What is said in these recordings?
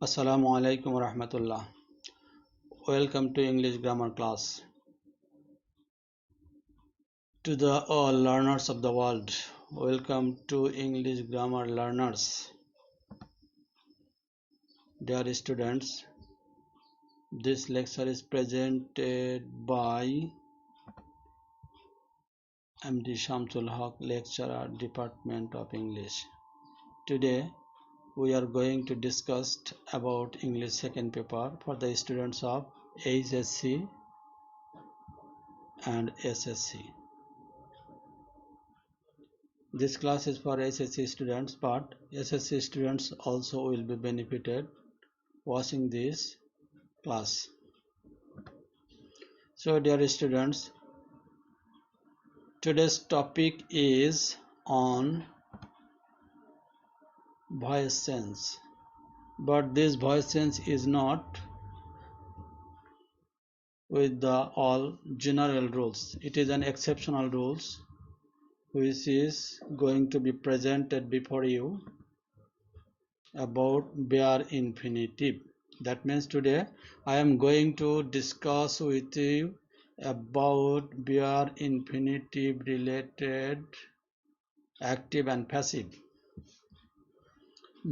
Assalamu alaikum warahmatullah. Welcome to English grammar class. To the all learners of the world, welcome to English grammar learners. Dear students, this lecture is presented by MD Shamsul Haq, lecturer, Department of English. Today we are going to discuss about English second paper for the students of HSC and SSC. This class is for SSC students, but SSC students also will be benefited watching this class. So dear students, today's topic is on voice sense, but this voice sense is not with the all general rules. It is an exceptional rules which is going to be presented before you about bare infinitive. That means today I am going to discuss with you about bare infinitive related active and passive.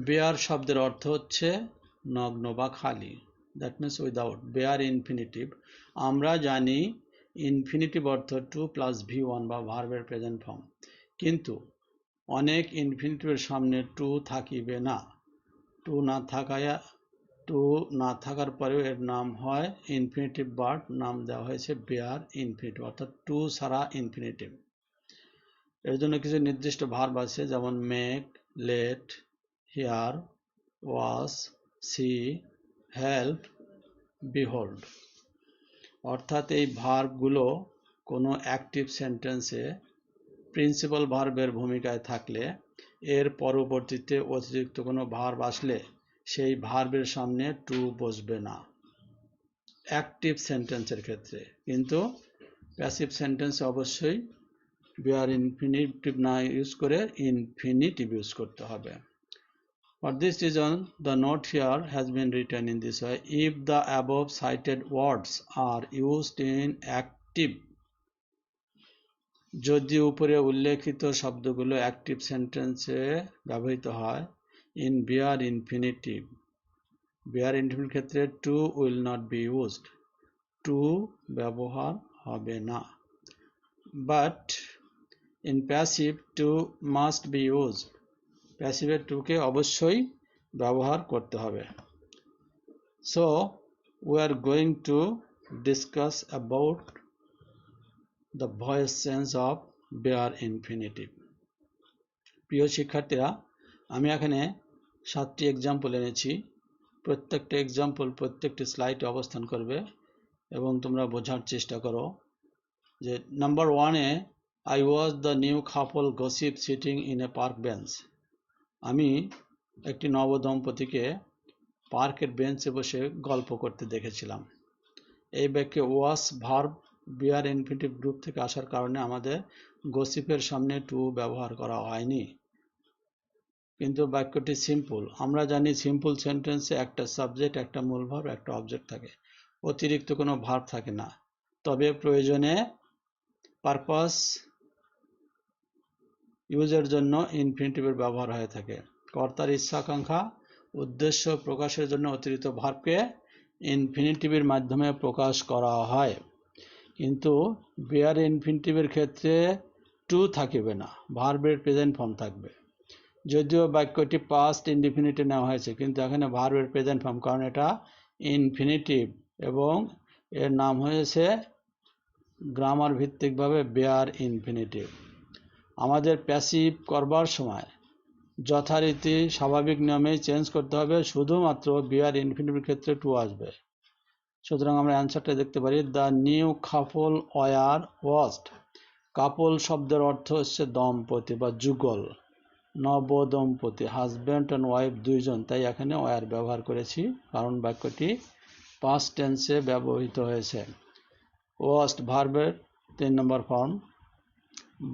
bare শব্দের অর্থ হচ্ছে নগ্ন বা খালি, that means without. bare infinitive আমরা জানি infinitive অর্থ two plus v1 বা ভার্বের প্রেজেন্ট ফর্ম, কিন্তু অনেক ইনফিনিটিভের সামনে টু থাকিবে না। টু না থাকার পরেও এর নাম হয় ইনফিনিটিভ ভার্ব, নাম দেওয়া হয়েছে বেয়ার ইনফিনিটিভ, অর্থাৎ টু ছাড়া ইনফিনিটিভ। এর জন্য কিছু নির্দিষ্ট ভার্ব আছে, যেমন make, let, hear, watch, see, help, behold. অর্থাৎ এই ভার্বগুলো কোনো অ্যাক্টিভ সেন্টেন্সে প্রিন্সিপাল ভার্বের ভূমিকায় থাকলে এর পরবর্তীতে অতিরিক্ত কোনো ভার্ব আসলে সেই ভার্বের সামনে টু বসবে না অ্যাক্টিভ সেন্টেন্সের ক্ষেত্রে, কিন্তু প্যাসিভ সেন্টেন্সে অবশ্যই বেয়ার ইনফিনিটিভ না ইউজ করে ইনফিনিটিভ ইউজ করতে হবে। For this reason, the note here has been written in this way: if the above cited words are used in active, যদি উপরে উল্লেখিত শব্দগুলো অ্যাক্টিভ সেন্টেন্সে ব্যবহৃত হয়, in bare infinitive, bare infinitive ক্ষেত্রে to will not be used, to ব্যবহার হবে না। But in passive to must be used, প্যাসিভের টুকে অবশ্যই ব্যবহার করতে হবে। So we are going to discuss about the voice sense of bare infinitive. প্রিয় শিক্ষার্থীরা, আমি এখানে 7টি এক্সাম্পল এনেছি। প্রত্যেকটা এক্সাম্পল প্রত্যেকটি স্লাইডে অবস্থান করবে এবং তোমরা বোঝার চেষ্টা করো। যে নাম্বার 1-এ, I was the new couple gossip sitting in a park bench. আমি একটি নবদম্পতিকে পার্কের বেঞ্চে বসে গল্প করতে দেখেছিলাম। এই বাক্যে ওয়াজ ভার্ব বেয়ার ইনফিনিটিভ গ্রুপ থেকে আসার কারণে আমাদের গসিপের সামনে টু ব্যবহার করা হয়নি, কিন্তু বাক্যটি সিম্পল। আমরা জানি সিম্পল সেন্টেন্সে একটা সাবজেক্ট, একটা মূল ভার্ব, একটা অবজেক্ট থাকে, অতিরিক্ত কোনো ভার্ব থাকে না। তবে প্রয়োজনে পারপাস ইউজের জন্য ইনফিনিটিভের ব্যবহার হয়ে থাকে। কর্তার ইচ্ছা আকাঙ্ক্ষা উদ্দেশ্য প্রকাশের জন্য অতিরিক্ত ভার্বকে ইনফিনিটিভের মাধ্যমে প্রকাশ করা হয়, কিন্তু বেয়ার ইনফিনিটিভের ক্ষেত্রে টু থাকিবে না, ভার্বের প্রেজেন্ট ফর্ম থাকবে। যদিও বাক্যটি পাস্ট ইনডিফিনিটে নেওয়া হয়েছে, কিন্তু এখানে ভার্বের প্রেজেন্ট ফর্ম, কারণ এটা ইনফিনিটিভ এবং এর নাম হয়েছে গ্রামার ভিত্তিকভাবে বেয়ার ইনফিনিটিভ। আমাদের প্যাসিভ করবার সময় যথারীতি স্বাভাবিক নিয়মেই চেঞ্জ করতে হবে, শুধুমাত্র বেয়ার ইনফিনিটিভের ক্ষেত্রে টু আসবে। সুতরাং আমরা অ্যান্সারটা দেখতে পারি, the new couple were watched. Couple শব্দের অর্থ হচ্ছে দম্পতি বা যুগল, নবদম্পতি, হাজব্যান্ড অ্যান্ড ওয়াইফ দুইজন, তাই এখানে ওয়ার ব্যবহার করেছি, কারণ বাক্যটি পাস্ট টেন্সে ব্যবহৃত হয়েছে। ওয়াজড ভার্বের 3 নম্বর form.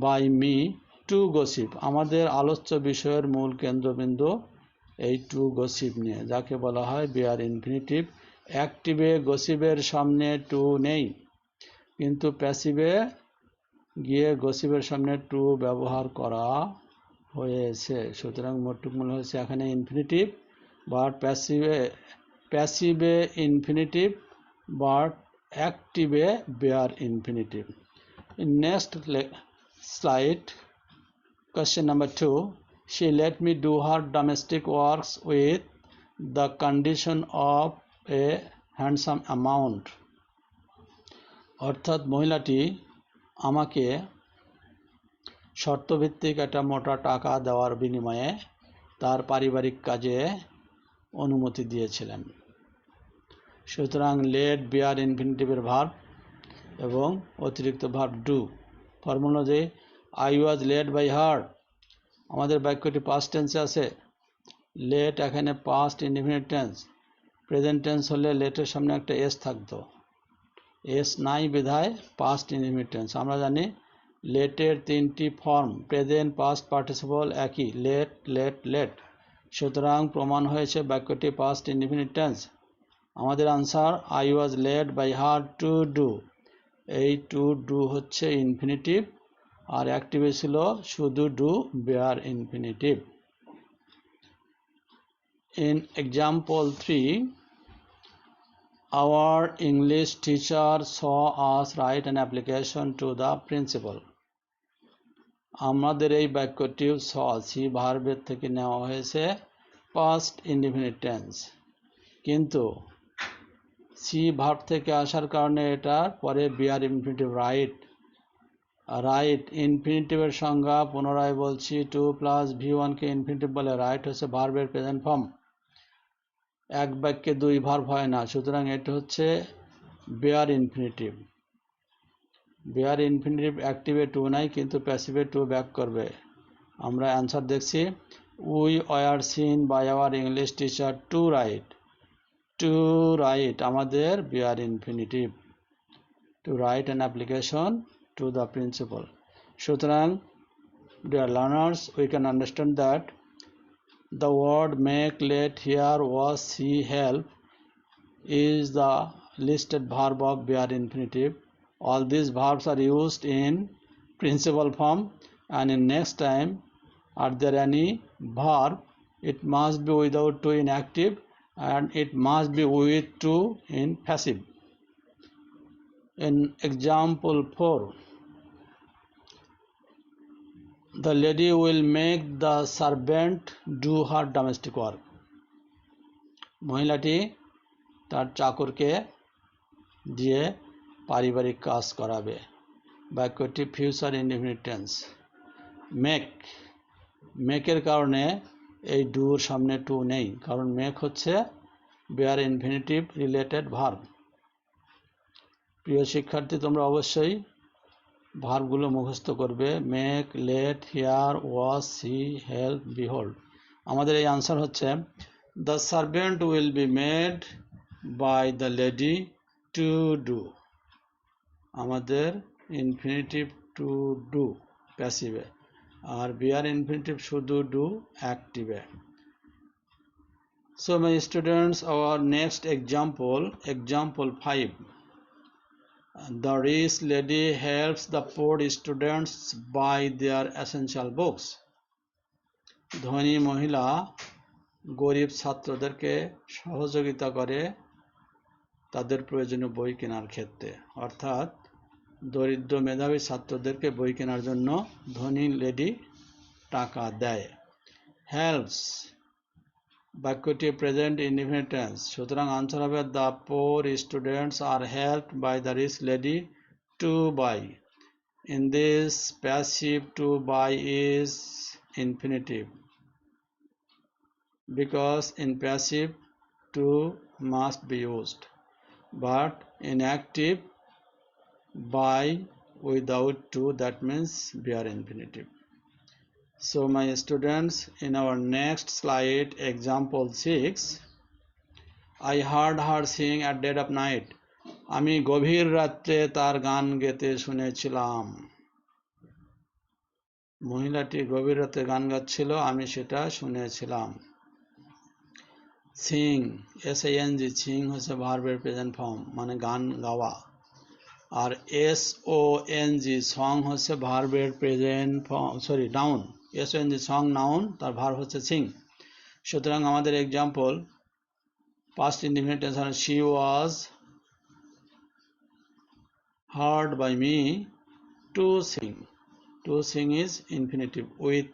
By me to gossip, আমাদের আলোচ্য বিষয়ের মূল কেন্দ্রবিন্দু এই টু গসিপ নিয়ে, যাকে বলা হয় বেয়ার ইনফিনিটিভ। অ্যাক্টিভে গসিপের সামনে টু নেই, কিন্তু প্যাসিভে গিয়ে গসিপের সামনে টু ব্যবহার করা হয়েছে। সুতরাং মোটটুক মূল হয়েছে এখানে ইনফিনিটিভ, বাট প্যাসিভে ইনফিনিটিভ, বাট অ্যাক্টিভে bare infinitive. Next slide, question number 2. She let me do her domestic works with the condition of a handsome amount. অর্থাৎ মহিলাটি আমাকে শর্তভিত্তিক একটা মোটা টাকা দেওয়ার বিনিময়ে তার পারিবারিক কাজে অনুমতি দিয়েছিলেন। সুতরাং লেট বেয়ার ইনফিনিটিভের ভার্ব এবং অতিরিক্ত ভার্ব ডু। ফর্মুলা যে I was let by her, আমাদের বাক্যটি পাস্ট টেন্সে আছে। লেট এখানে past indefinite tense, present tense হলে লেটের সামনে একটা এস থাকতো, এস নাই বিধায় পাস্ট ইনডিফিনিট টেন্স। আমরা জানি লেটের তিনটি ফর্ম, প্রেজেন্ট, পাস্ট পার্টিসিপল একই, লেট লেট লেট। সুতরাং প্রমাণ হয়েছে বাক্যটি পাস্ট ইনডিফিনিট টেন্স। আমাদের answer I was let by her to do. এই টু ডু হচ্ছে ইনফিনিটিভ, আর অ্যাক্টিভে ছিল শুধু do bare infinitive. In example 3, our English teacher saw us write an application to the principal. আমাদের এই বাক্যটি সি ভার্বের থেকে নেওয়া হয়েছে পাস্ট ইনডিফিনিট টেন্স, কিন্তু সি ভার্ব থেকে আসার কারণে এটার পরে বিয়ার ইনফিনিটিভ রাইট। রাইট ইনফিনিটিভের সংজ্ঞা পুনরায় বলছি, টু প্লাস ভি1কে ইনফিনিটিভ বলে। রাইট হচ্ছে ভার্বের প্রেজেন্ট ফর্ম, এক বাক্যে দুই ভার্ব হয় না, সুতরাং এটা হচ্ছে বেয়ার ইনফিনিটিভ। বেয়ার ইনফিনিটিভ অ্যাক্টিভে টু নাই, কিন্তু প্যাসিভে টু ব্যাক করবে। আমরা অ্যান্সার দেখছি, we were seen by our English teacher to write. To write আমাদের bare infinitive, to write an application to the principal. সুতরাং dear learners, we can understand that the word make, let, hear, was, see, help is the listed verb of bare infinitive. All these verbs are used in principal form, and in next time are there any verb, it must be without to in active, and it must be with to in passive. In example 4, the lady will make the servant do her domestic work. মহিলাটি তার চাকরকে দিয়ে পারিবারিক কাজ করাবে। বাক্যটি future indefinite tense. মেকের কারণে এই ডুর সামনে টু নেই, কারণ মেক হচ্ছে বেয়ার ইনফিনিটিভ রিলেটেড ভার্ব। প্রিয় শিক্ষার্থী, তোমরা অবশ্যই ভার্বগুলো মুখস্থ করবে। Make, let, hear, watch, see, help, behold. আমাদের এই আনসার হচ্ছে the servant will be made by the lady to do. আমাদের ইনফিনিটিভ টু ডু প্যাসিভে, আর বিয়ার ইনফিনিটিভ শুধু ডু অ্যাক্টিভে। So my students, our next example 5. The rich lady helps the poor students buy their essential books. ধনী মহিলা গরিব ছাত্রদেরকে সহযোগিতা করে তাদের প্রয়োজনীয় বই কেনার ক্ষেত্রে। অর্থাৎ দরিদ্র মেধাবী ছাত্রদেরকে বই কেনার জন্য ধনী লেডি টাকা দেয়। হেল্পস বাক্যটি প্রেজেন্ট ইনডিফিনিট টেন্স, সুতরাং আনসার হবে the poor students are helped by the rich lady to buy. In this passive to buy is infinitive, because in passive to must be used, but in active by without to, that means bare infinitive. So my students, in our next slide, example 6, I heard her sing at dead of night. আমি গভীর রাত্রে তার গান গেতে শুনেছিলাম। মহিলাটি গভীর রাতে গান গাচ্ছিল, আমি সেটা শুনেছিলাম। সিং, SING, সিং হচ্ছে ভার্বের প্রেজেন্ট ফর্ম, মানে গান গাওয়া। আর SONG, সং হচ্ছে ভার্বের present form, sorry noun. SONG song noun, তার ভার্ব হচ্ছে সিং। সুতরাং আমাদের এক্সাম্পল, পাস্ট ইনডিফিনিট টেন্স হল she was heard by me to sing. To sing is infinitive with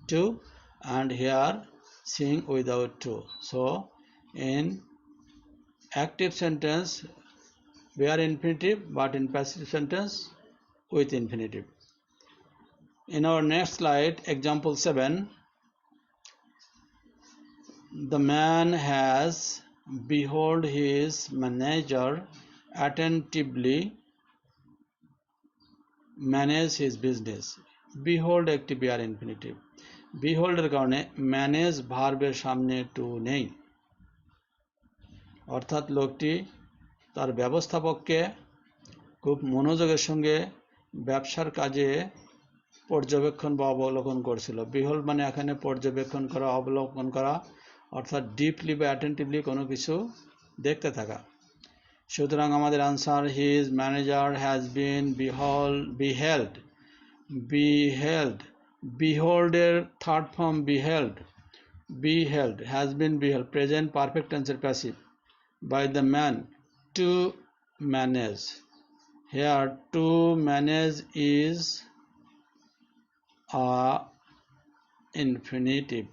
to, and here sing without to. So in active sentence bare infinitive, but in passive sentence with infinitive. In our next slide, example 7, the man has behold his manager attentively manage his business. Behold একটি bare infinitive. Behold এর কারণে manage ভার্বের সামনে to নেই, অর্থাৎ লোকটি তার ব্যবস্থাপককে খুব মনোযোগের সঙ্গে ব্যবসার কাজে পর্যবেক্ষণ বা অবলোকন করছিল। বিহোল্ড মানে এখানে পর্যবেক্ষণ করা, অবলোকন করা, অর্থাৎ ডিপলি বা অ্যাটেন্টিভলি কোনো কিছু দেখতে থাকা। সুতরাং আমাদের answer, his manager has been beheld. Behold এর third form beheld, has been beheld, present perfect টেন্সের passive, by the man to manage. Here to manage is a infinitive.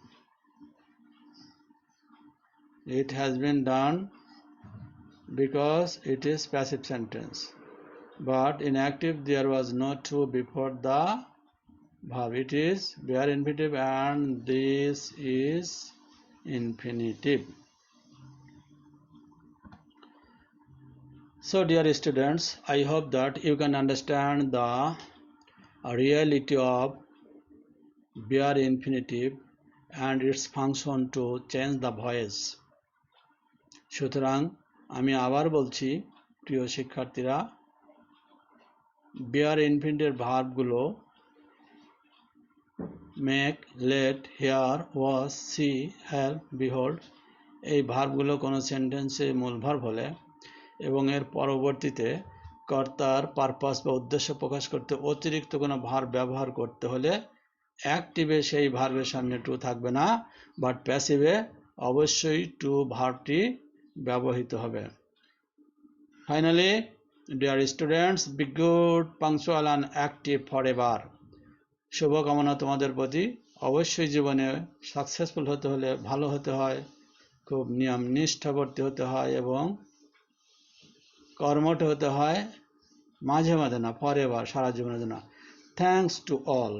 It has been done because it is passive sentence, but in active there was no to before the verb. It is bare infinitive and this is infinitive. So dear students, I hope that you can understand the reality of bare infinitive and its function to change the voice. সুতরাং আমি আবার বলছি, প্রিয় শিক্ষার্থীরা, bare infinitive ভার্বগুলো make, let, hear, watch, see, help, behold, এই ভার্বগুলো কোনো সেন্টেন্সে মূল ভার্ব হলে এবং এর পরবর্তীতে কর্তার পারপাস বা উদ্দেশ্য প্রকাশ করতে অতিরিক্ত কোনো ভার্ব ব্যবহার করতে হলে অ্যাক্টিভে সেই ভার্বের সামনে টু থাকবে না, বাট প্যাসিভে অবশ্যই টু ভার্বটি ব্যবহৃত হবে। Finally, dear students, be good, punctual and active for ever. শুভকামনা তোমাদের প্রতি। অবশ্যই জীবনে সাকসেসফুল হতে হলে ভালো হতে হয়, খুব নিয়ম নিষ্ঠাবর্তী হতে হয় এবং কর্মঠ হতে হয়, মাঝে মাঝে না, ফর এভার, সারা জীবনের জন্য। Thanks to all.